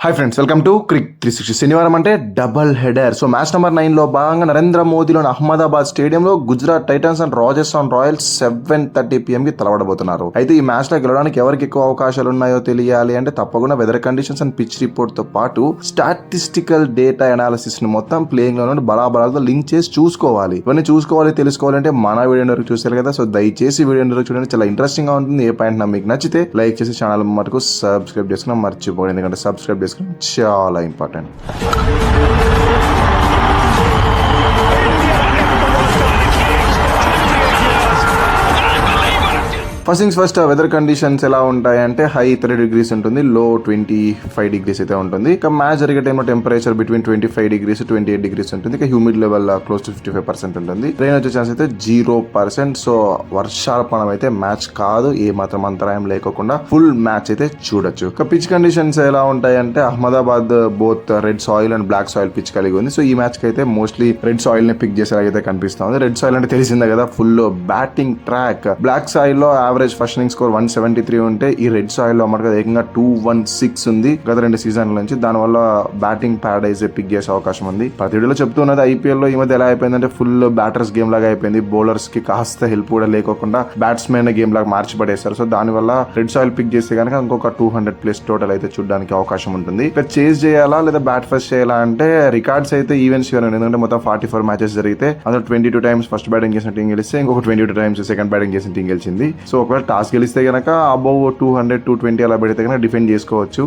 Hi friends, welcome to Cric 360. శనివారం అంటే double header. So match number 9లో భాగంగా నరేంద్ర మోదీలోని అహ్మదాబాద్ స్టేడియంలో Gujarat Titans and Rajasthan Royals 7:30 PM కి తలపడబోతున్నారు. అయితే ఈ మ్యాచ్ లో గెలవడానికి ఎవరికి ఎక్కువ అవకాశాలు ఉన్నాయో తెలియాలి అంటే తప్పకుండా weather conditions and pitch report తో పాటు స్టాటిస్టికల్ డేటా అనాలిసిస్ ని మొత్తం ప్లేయింగ్ లో బలాబలాలతో లింక్ చేసి చూసుకోవాలి. ఇవన్నీ చూసుకోవాలి, తెలుసుకోవాలంటే మన వీడియో వరకు చూసారు కదా. సో దయచేసి వీడియో వరకు చూడండి, చాలా ఇంట్రెస్టింగ్ గా ఉంటుంది. ఏ పాయింట్ మీకు నచ్చితే లైక్ చేసి ఛానల్ మటుకు సబ్స్క్రైబ్ చేసుకుని మర్చిపోండి, ఎందుకంటే సబ్స్క్రైబ్ చాలా important. First things first, weather conditions ఎలా ఉంటాయంటే హై 30 degrees ఉంటుంది, లో 25 degrees అయితే ఉంటుంది. ఇక మ్యాచ్ జరిగే టైంలో టెంపరేచర్ బిట్వీన్ 25 degrees 28 degrees ఉంటుంది. ఇక హ్యూమిడ్ లెవెల్ క్లోజ్ టు 55% ఉంటుంది. రెయిన్ వచ్చే ఛాన్స్ అయితే 0%. సో వర్షాలపడం అయితే మ్యాచ్ కాదు, ఏ మాత్రం అంతరాయం లేకోకుండా ఫుల్ మ్యాచ్ అయితే చూడొచ్చు. ఇక పిచ్ కండిషన్స్ ఎలా ఉంటాయంటే Ahmedabad both red soil and black soil pitch కలిగి ఉంది. సో ఈ మ్యాచ్ కి అయితే మోస్ట్లీ రెడ్ సాయిల్ ని పిక్ చేసేలాగైతే కనిపిస్తుంది. రెడ్ సాయిల్ అంటే తెలిసిందే కదా, full batting track. Black soil లో యావరేజ్ ఫస్ట్ ఇన్నింగ్స్ స్కోర్ 173 ఉంటే ఈ రెడ్ సాయిల్ లో మనకు ఏకంగా 216 ఉంది గత 2 సీజన్ల నుంచి. దానివల్ల బ్యాటింగ్ ప్యారడైజ్ పిక్ చేసే అవకాశం ఉంది. ప్రతి వీడియోలో చెప్తున్నది ఐపీఎల్ లో ఈ మధ్య ఎలా అయిపోయిందంటే ఫుల్ బ్యాటర్స్ గేమ్ లాగా అయిపోయింది. బౌలర్స్ కి కాస్త హెల్ప్ కూడా లేకోకుండా బ్యాట్స్మెన్ గేమ్ లాగా మార్చి పడేస్తారు. సో దానివల్ల రెడ్ సాయిల్ పిక్ చేస్తే కనుక ఇంకొక 200+ టోటల్ అయితే చూడడానికి అవకాశం ఉంటుంది. ఇక చేజ్ చేయాలా లేదా బ్యాట్ ఫస్ట్ చేయాలా అంటే రికార్డ్స్ అయితే ఈవెంట్స్ ఎందుకంటే మొత్తం 44 మ్యాచెస్ జరిగితే అందులో 22 times ఫస్ట్ బ్యాటింగ్ చేసిన టీం గెలిస్తే ఇంకొక 22 times సెకండ్ బ్యాటింగ్ చేసిన టీం గెలిచింది. సో ఒకవేళ టాస్ గెలిస్తే కనుక అబౌవ్ 200 220 అలా పెడితే కనుక డిఫెండ్ చేసుకోవచ్చు.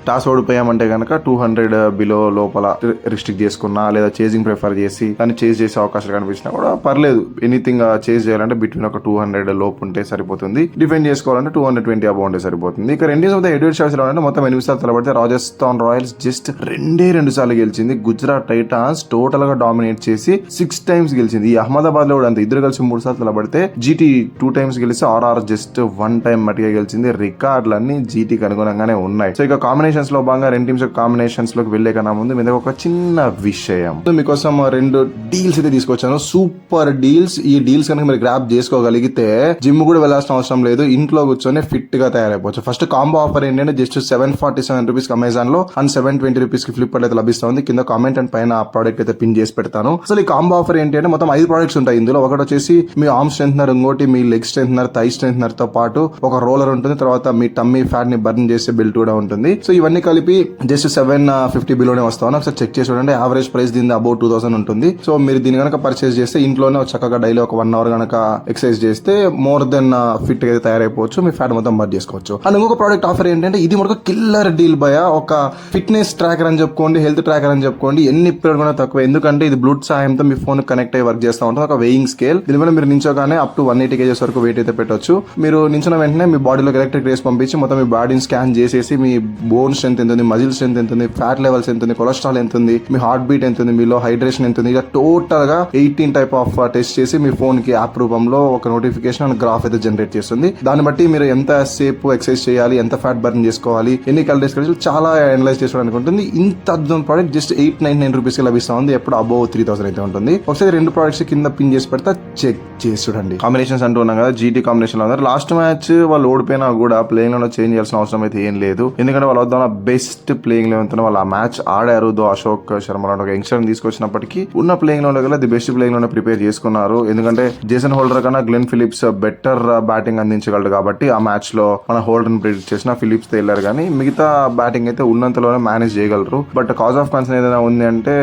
టాస్ ఓడిపోయామంటే కనుక 200 బిలో లోపల రిస్ట్రిక్ట్ చేసుకున్నా లేదా చేజింగ్ ప్రిఫర్ చేసి దాన్ని చేజ్ చేసే అవకాశాలు కనిపించినా కూడా పర్లేదు. ఎనీథింగ్ చేజ్ చేయాలంటే బిట్వీన్ ఒక 200 లోపు ఉంటే సరిపోతుంది. డిఫెండ్ చేసుకోవాలంటే 220 అబౌవ్ ఉంటే సరిపోతుంది. ఇక రెండు ఎడ్వర్డ్ షాట్స్ లో అంటే మొత్తం 8 సార్లు తలబడితే రాజస్థాన్ రాయల్స్ జస్ట్ 2 సార్లు గెలిచింది. గుజరాత్ టైటాన్స్ టోటల్ గా డామినేట్ చేసి 6 times గెలిచింది. ఈ అహ్మదాబాద్ లో కూడా అంత ఇద్దరు కలిసి 3 సార్లు తలబడితే జీటీ 2 times గెలిస్తే ఆర్ఆర్ జస్ట్ 1 time మట్టిగా గెలిచింది. రికార్డులన్నీ జీటీకి అనుగుణంగానే ఉన్నాయి. సో ఇక కాంబినేషన్స్ లో భాగంగా రెండు టీమ్స్ కాంబినేషన్స్ లోకి వెళ్లే కన్నా ముందు మీద ఒక చిన్న విషయం, మీకోసం 2 డీల్స్ అయితే తీసుకొచ్చాను. Super deals. ఈ డీల్స్ కనుక మీరు గ్రాప్ చేసుకోగలిగితే జిమ్ కూడా వెళ్లాల్సిన అవసరం లేదు, ఇంట్లో కూర్చొని ఫిట్ గా తయారైపోవచ్చు. ఫస్ట్ కాంబో ఆఫర్ ఏంటంటే జస్ట్ 747 రూపీస్ అమెజాన్ లో అండ్ 720 రూపీస్ కి ఫ్లిప్కార్ట్ అయితే లభిస్తుంది. కింద కామెంట్ అండ్ పైన ఆ ప్రోడక్ట్ అయితే పిన్ చేసి పెడతాను. అసలు ఈ కాంబో ఆఫర్ ఏంటి అంటే మొత్తం 5 ప్రొడక్ట్స్ ఉంటాయి ఇందులో. ఒకటి వచ్చేసి మీ ఆర్మ్ స్ట్రెంథనర్, ఇంకోటి మీ లెగ్ స్ట్రెంథనర్, థై స్ట్రెంథనర్ తో పాటు ఒక రోలర్ ఉంటుంది, తర్వాత మీ టమ్మీ ఫ్యాట్ ని బర్న్ చేసే బెల్ట్ కూడా ఉంటుంది. సో ఇవన్నీ కలిపి జస్ట్ 750 బిలోనే వస్తాను. ఒకసారి చెక్ చేసి చూడండి. యావరేజ్ ప్రైస్ దీని అబౌవ్ 2000 ఉంటుంది. సో మీరు దీని కనుక పర్చేస్ చేస్తే ఇంట్లోనే చక్కగా డైలీ ఒక 1 hour కనుక ఎక్సర్సైజ్ చేస్తే మోర్ దెన్ ఫిట్ గా తయారైపోవచ్చు, మీ ఫ్యాట్ మొత్తం బర్న్ చేసుకోవచ్చు. అండ్ ఇంకొక ప్రోడక్ట్ ఆఫర్ ఏంటంటే ఇది మనకు కిల్లర్ డీల్ భయ. ఒక ఫిట్నెస్ ట్రాకర్ అని చెప్పుకోండి, హెల్త్ ట్రాకర్ అని చెప్పుకోండి, ఎన్ని పీరియడ్ కూడా తక్కువ. ఎందుకంటే ఇది బ్లూటూత్ సాయంతో మీ ఫోన్ కనెక్ట్ అయ్యి వర్క్ చేస్తూ ఉంటుంది. ఒక వెయింగ్ స్కేల్, దీని వల్ల మీరు నించోగానే అప్ టు 180 kgs వరకు వెయిట్ అయితే పెట్టవచ్చు. మీరు నించిన వెంటనే మీ బాడీలో ఎలక్ట్రిక్ రేస్ పంపించి మొత్తం మీ బాడీని స్కాన్ చేసేసి మీ బోన్ స్ట్రెంత్ ఎంత ఉంది, మజిల్ స్ట్రెంత్ ఎంత ఉంది, ఫ్యాట్ లెవెల్స్ ఎంత ఉంది, కొలెస్ట్రాల్ ఎంత ఉంది, మీ హార్ట్ బీట్ ఎంత ఉంది, మీలో హైడ్రేషన్ ఎంత ఉంది, ఇలా టోటల్ గా 18 టైప్ ఆఫ్ టెస్ట్ చేసి మీ ఫోన్ కి యాప్ రూపంలో ఒక నోటిఫికేషన్ అండ్ గ్రాఫ్ అయితే జనరేట్ చేస్తుంది. దాన్ని బట్టి మీరు ఎంత సేపు ఎక్సర్సైజ్ చేయాలి, ఎంత ఫ్యాట్ బర్న్ చేసుకోవాలి, ఎన్ని క్యాలరీస్ చాలా అనలైజ్ చేసుకోవడానికి ఉంటుంది. ఇంత అద్భుతం ప్రోడక్ట్ జస్ట్ 899 రూపీస్ కి లభిస్తుంది. ఎప్పుడు అబౌవ్ 3000 అయితే ఉంటుంది. ఒకసారి 2 ప్రొడక్ట్స్ కింద పిన్ చేసి పెడతా, చెక్ చేసి చూడండి. కాంబినేషన్స్ అంటూ ఉన్నాం కదా, జీటీ కాంబినేషన్ లో ఉన్నారు. లాస్ట్ మ్యాచ్ వాళ్ళు ఓడిపోయినా కూడా ప్లేయింగ్ లో చేంజ్ చేయాల్సిన అవసరం అయితే ఏం లేదు, ఎందుకంటే వాళ్ళు వద్ద బెస్ట్ ప్లేయింగ్ లెవెన్ వాళ్ళు ఆ మ్యాచ్ ఆడారు. దో అశోక్ శర్మ లాంటి ఒక యంగ్స్టర్ తీసుకొచ్చినప్పటికీ ఉన్న ప్లేయింగ్ లో ది బెస్ట్ ప్లేయింగ్ లోనే ప్రిపేర్ చేసుకున్నారు. ఎందుకంటే జేసన్ హోల్డర్ కన్నా గ్లెన్ ఫిలిప్స్ బెటర్ బ్యాటింగ్ అందించగలడు కాబట్టి ఆ మ్యాచ్ లో మన హోల్డర్ ని ప్రిడిక్ట్ చేసిన ఫిలిప్స్ తో వెళ్ళారు, కానీ మిగతా బ్యాటింగ్ అయితే ఉన్నంతలోనే మేనేజ్ చేయగలరు. బట్ కాజ్ ఆఫ్ కన్సర్న్ ఏదైనా ఉంది అంటే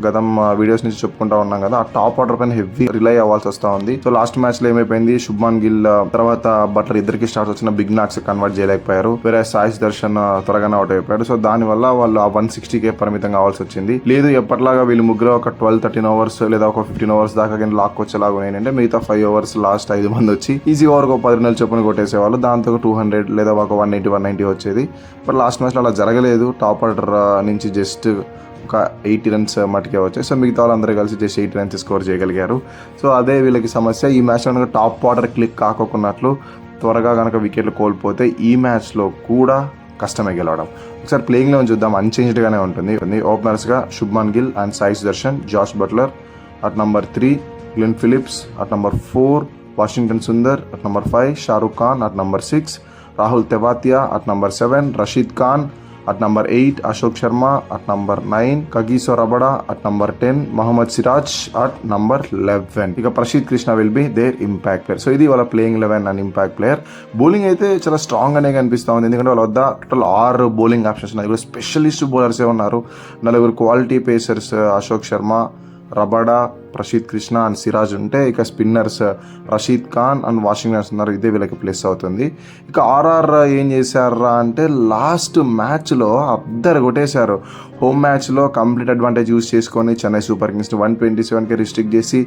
గతం వీడియోస్ నుంచి చెప్పుకుంటా ఉన్నాం కదా, ఆ టాప్ ఆర్డర్ పైన హెవీ రిలై అవ్వాల్సి వస్తా ఉంది. సో లాస్ట్ మ్యాచ్ లో ఏమైపోయింది, శుభ్మాన్ గిల్ తర్వాత బట్లర్ ఇద్దరికి స్టార్ట్స్ వచ్చిన బిగ్ నాక్స్ కన్వర్ట్ చేయలేకపోయారు. వేరే సాయి దర్శన్ త్వరగానే అవుట్ అయిపోయాడు. సో దాని వల్ల వాళ్ళు ఆ 160K పరిమితం కావాల్సి వచ్చింది. లేదు ఎప్పటిలాగా వీళ్ళు ముగ్గురు ఒక 12-13 అవర్స్ లేదా ఒక 15 అవర్స్ దాకా లాక్కొచ్చేలాగా ఏంటంటే మిగతా 5 అవర్స్ లాస్ట్ 5 మంది వచ్చి ఈజీ ఓవర్ ఒక 10 నెలలు చొప్పున కొట్టేసేవాళ్ళు. దాంతో 200 లేదా ఒక 180-190 వచ్చేది. బట్ లాస్ట్ మ్యాచ్ లో అలా జరగలేదు. టాప్ ఆర్డర్ నుంచి జస్ట్ ఒక 80 runs మటుకే వచ్చాయి. సో మిగతా వాళ్ళందరూ కలిసి జస్ట్ 80 runs స్కోర్ చేయగలిగారు. సో అదే వీళ్ళకి సమస్య. ఈ మ్యాచ్ లో టాప్ ఆర్డర్ క్లిక్ కాకున్నట్లు త్వరగా కనుక వికెట్లు కోల్పోతే ఈ మ్యాచ్ లో కూడా కష్టమే గెలవడం. ఒకసారి ప్లేయింగ్ లో చూద్దాం, అన్చేంజ్డ్ గానే ఉంటుంది. ఓపెనర్స్ గా Shubman Gill and Sai Darshan, Jos Buttler at number 3, Glenn Phillips at number 4, Washington Sundar at number 5, Shahrukh Khan at number 6, Rahul Tewatia at number 7, Rashid Khan at number 8 Ashok Sharma, at number 9 Kagiso Rabada, at number 10 Mohammed Siraj, at number 11 ఇక Prasidh Krishna will be there impact player. So ఇది వాళ్ళ playing 11 and impact player. Bowling అయితే చాలా strong అనే కనిపిస్తూ ఉంది, ఎందుకంటే వాళ్ళ వద్ద టోటల్ 6 బౌలింగ్ ఆప్షన్స్ ఉన్నాయి. ఇప్పుడు స్పెషలిస్ట్ బౌలర్సే ఉన్నారు, 4 quality pacers Ashok Sharma, Rabada, Prasidh Krishna and Siraj ఉంటే, ఇక స్పిన్నర్స్ రషీద్ ఖాన్ అండ్ వాషింగ్టన్ ఉన్నారు. ఇదే వీళ్ళకి ప్లస్ అవుతుంది. ఇక ఆర్ఆర్ ఏం చేశారా అంటే లాస్ట్ మ్యాచ్లో అద్దరు కొట్టేశారు. హోమ్ మ్యాచ్లో కంప్లీట్ అడ్వాంటేజ్ యూస్ చేసుకొని చెన్నై సూపర్ కింగ్స్ని 127కి రిస్ట్రిక్ట్ చేసి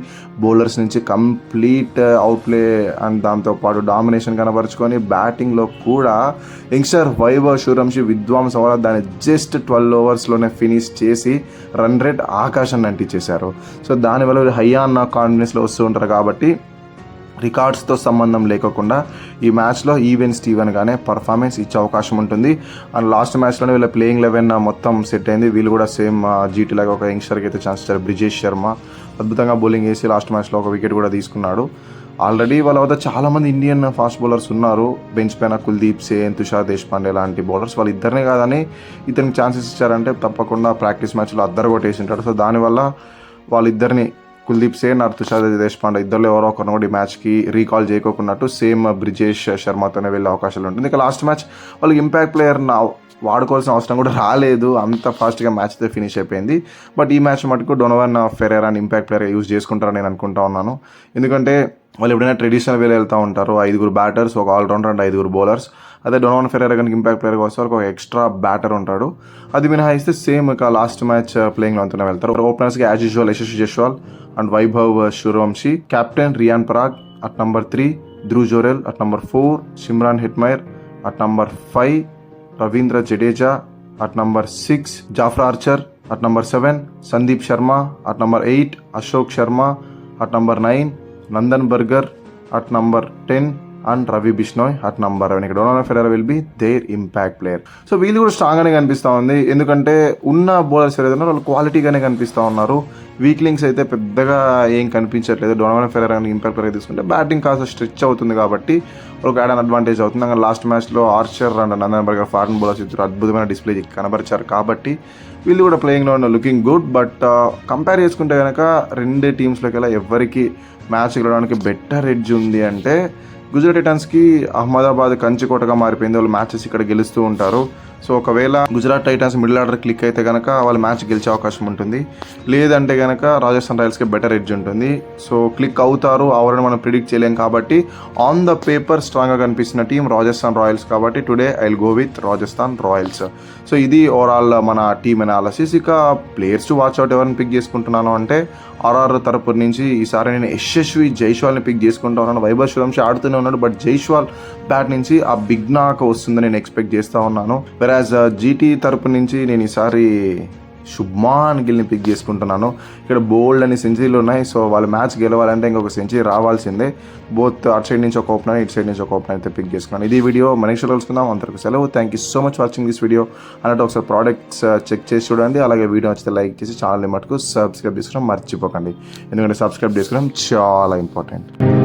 బౌలర్స్ నుంచి కంప్లీట్ అవుట్ప్లే అండ్ దాంతోపాటు డామినేషన్ కనబరుచుకొని బ్యాటింగ్లో కూడా యంగ్స్టర్ వైభవ్ సూర్యవంశీ విధ్వంసం వల్ల దాన్ని జస్ట్ 12 ఓవర్స్లోనే ఫినిష్ చేసి రన్ రేట్ ఆకాశాన్ని అంటించేశారు. సో దానివల్ల హై ఆన్ కాన్ఫిడెన్స్లో వస్తూ ఉంటారు కాబట్టి రికార్డ్స్తో సంబంధం లేకుండా ఈ మ్యాచ్లో ఈవెన్ స్టీవెన్గానే పర్ఫార్మెన్స్ ఇచ్చే అవకాశం ఉంటుంది. అండ్ లాస్ట్ మ్యాచ్లోనే వీళ్ళ ప్లేయింగ్ 11 మొత్తం సెట్ అయింది. వీళ్ళు కూడా సేమ్ జీటీ లాగా ఒక యంగ్స్టర్కి అయితే ఛాన్స్ ఇచ్చారు. బ్రిజేష్ శర్మ అద్భుతంగా బౌలింగ్ వేసి లాస్ట్ మ్యాచ్లో ఒక వికెట్ కూడా తీసుకున్నాడు. ఆల్రెడీ వాళ్ళ వద్ద చాలామంది ఇండియన్ ఫాస్ట్ బౌలర్స్ ఉన్నారు. బెంచ్ పైన కుల్దీప్ సేన్, తుషార్ దేశపాండే లాంటి బౌలర్స్, వాళ్ళు ఇద్దరినే కాదని ఇతనికి ఛాన్సెస్ ఇచ్చారంటే తప్పకుండా ప్రాక్టీస్ మ్యాచ్లో అద్దరు కొట్టేసి ఉంటాడు. సో దానివల్ల వాళ్ళిద్దరిని కుల్దీప్ సేన్ ఆర్ తుషార్ దేశపాండే ఇద్దరు ఎవరో ఒకరిని కూడా ఈ మ్యాచ్కి రీకాల్ చేయకోకున్నట్టు సేమ్ బ్రిజేష్ శర్మతోనే వెళ్ళే అవకాశాలు ఉంటుంది. ఇక లాస్ట్ మ్యాచ్ వాళ్ళకి ఇంపాక్ట్ ప్లేయర్ వాడుకోవాల్సిన అవసరం కూడా రాలేదు, అంత ఫాస్ట్గా మ్యాచ్ అయితే ఫినిష్ అయిపోయింది. బట్ ఈ మ్యాచ్ మటుకు డొనోవన్ ఫెరేరాని ఇంపాక్ట్ ప్లేయర్ యూజ్ చేసుకుంటారని నేను అనుకుంటా ఉన్నాను. ఎందుకంటే వాళ్ళు ఎప్పుడైనా ట్రెడిషనల్ వేలో వెళ్తూ ఉంటారు, 5 బ్యాటర్స్, ఒక ఆల్రౌండర్ అండ్ 5 బౌలర్స్. అదే డొనోవన్ ఫెరేరా కనుక ఇంపాక్ట్ ప్లేయర్గా వస్తే ఒక ఎక్స్ట్రా బ్యాటర్ ఉంటాడు. అది మినహాయిస్తే సేమ్ ఇక లాస్ట్ మ్యాచ్ ప్లేయింగ్లో అంతనే వెళ్తారు. ఓపెనర్స్కి as usual Yashasvi Jaiswal and Vaibhav Suryavanshi, captain Riyan Parag, at number 3 Dhruv Jurel, at number 4 Shimron Hetmyer, at number 5 Ravindra Jadeja, at number 6 Jofra Archer, at number 7 Sandeep Sharma, at number 8 Ashok Sharma, at number 9 Nandre Burger, at number 10 and Ravi Bishnoi at number 11. ఇక్కడ Donovan Ferreira will be there impact player. So వీళ్ళు కూడా స్ట్రాంగ్గానే కనిపిస్తూ ఉంది, ఎందుకంటే ఉన్న bowlers ఏదైనా వాళ్ళు క్వాలిటీగానే కనిపిస్తూ ఉన్నారు. వీక్లింగ్స్ అయితే పెద్దగా ఏం కనిపించట్లేదు. డొనోవన్ ఫెరేరా ఇంపాక్ట్ ప్లేయర్ తీసుకుంటే బ్యాటింగ్ కాస్త స్ట్రెచ్ అవుతుంది కాబట్టి ఒక యాడ్ అన్ అడ్వాంటేజ్ అవుతుంది. అక్కడ లాస్ట్ మ్యాచ్లో Archer and Nandan burger foreign bowlers ఇద్దరు అద్భుతమైన డిస్ప్లే కనబరిచారు కాబట్టి వీళ్ళు కూడా ప్లేయింగ్లో లుకింగ్ గుడ్. బట్ కంపేర్ చేసుకుంటే కనుక రెండు టీమ్స్లోకి వెళ్ళి ఎవరికి మ్యాచ్ గెలవడానికి బెటర్ ఎడ్జ్ ఉంది అంటే గుజరాత్ టైటన్స్కి అహ్మదాబాద్ కంచుకోటగా మారిపోయింది. వాళ్ళు మ్యాచెస్ ఇక్కడ గెలుస్తూ ఉంటారు. సో ఒకవేళ Gujarat Titans middle order click అయితే కనుక వాళ్ళు మ్యాచ్ గెలిచే అవకాశం ఉంటుంది. లేదంటే కనుక రాజస్థాన్ రాయల్స్కి బెటర్ ఎడ్జ్ ఉంటుంది. సో క్లిక్ అవుతారు అవరని మనం ప్రిడిక్ట్ చేయలేం కాబట్టి ఆన్ ద పేపర్ స్ట్రాంగ్గా కనిపిస్తున్న టీం రాజస్థాన్ రాయల్స్ కాబట్టి today I will go with Rajasthan Royals. So ఇది ఓవరాల్ మన టీమ్ అనాలిసిస్. ఇక ప్లేయర్స్ టు వాచ్ అవుట్ ఎవరిని పిక్ చేసుకుంటున్నాను అంటే ఆర్ఆర్ తరపు నుంచి ఈసారి నేను యశస్వి జైస్వాల్ని పిక్ చేసుకుంటా ఉన్నాను. వైభవ్ సూర్యవంశీ ఆడుతూనే ఉన్నాడు, బట్ జైస్వాల్ బ్యాట్ నుంచి ఆ బిగ్ నాక్ వస్తుందని నేను ఎక్స్పెక్ట్ చేస్తూ ఉన్నాను. వెరాజ్ జీటీ తరపు నుంచి నేను ఈసారి శుభ్మాన్ గిల్ని పిక్ చేసుకుంటున్నాను. ఇక్కడ బోల్డ్ అని సెంచరీలు ఉన్నాయి. సో వాళ్ళు మ్యాచ్ గెలవాలంటే ఇంకొక సెంచరీ రావాల్సిందే. బోత్ అటు సైడ్ నుంచి ఒక ఓపెనర్, ఇటు సైడ్ నుంచి ఒక ఓపెనర్ అయితే పిక్ చేసుకున్నాను. ఇది వీడియో మనకి కలుసుకుందాం. అంతవరకు సెలవు. Thank you so much watching this video. అన్నట్టు ఒకసారి ప్రోడక్ట్స్ చెక్ చేసి చూడండి. అలాగే వీడియో నచ్చితే లైక్ చేసి ఛానల్ని మటుకు సబ్స్క్రైబ్ చేసుకోవడం మర్చిపోకండి, ఎందుకంటే సబ్స్క్రైబ్ చేసుకోవడం చాలా ఇంపార్టెంట్.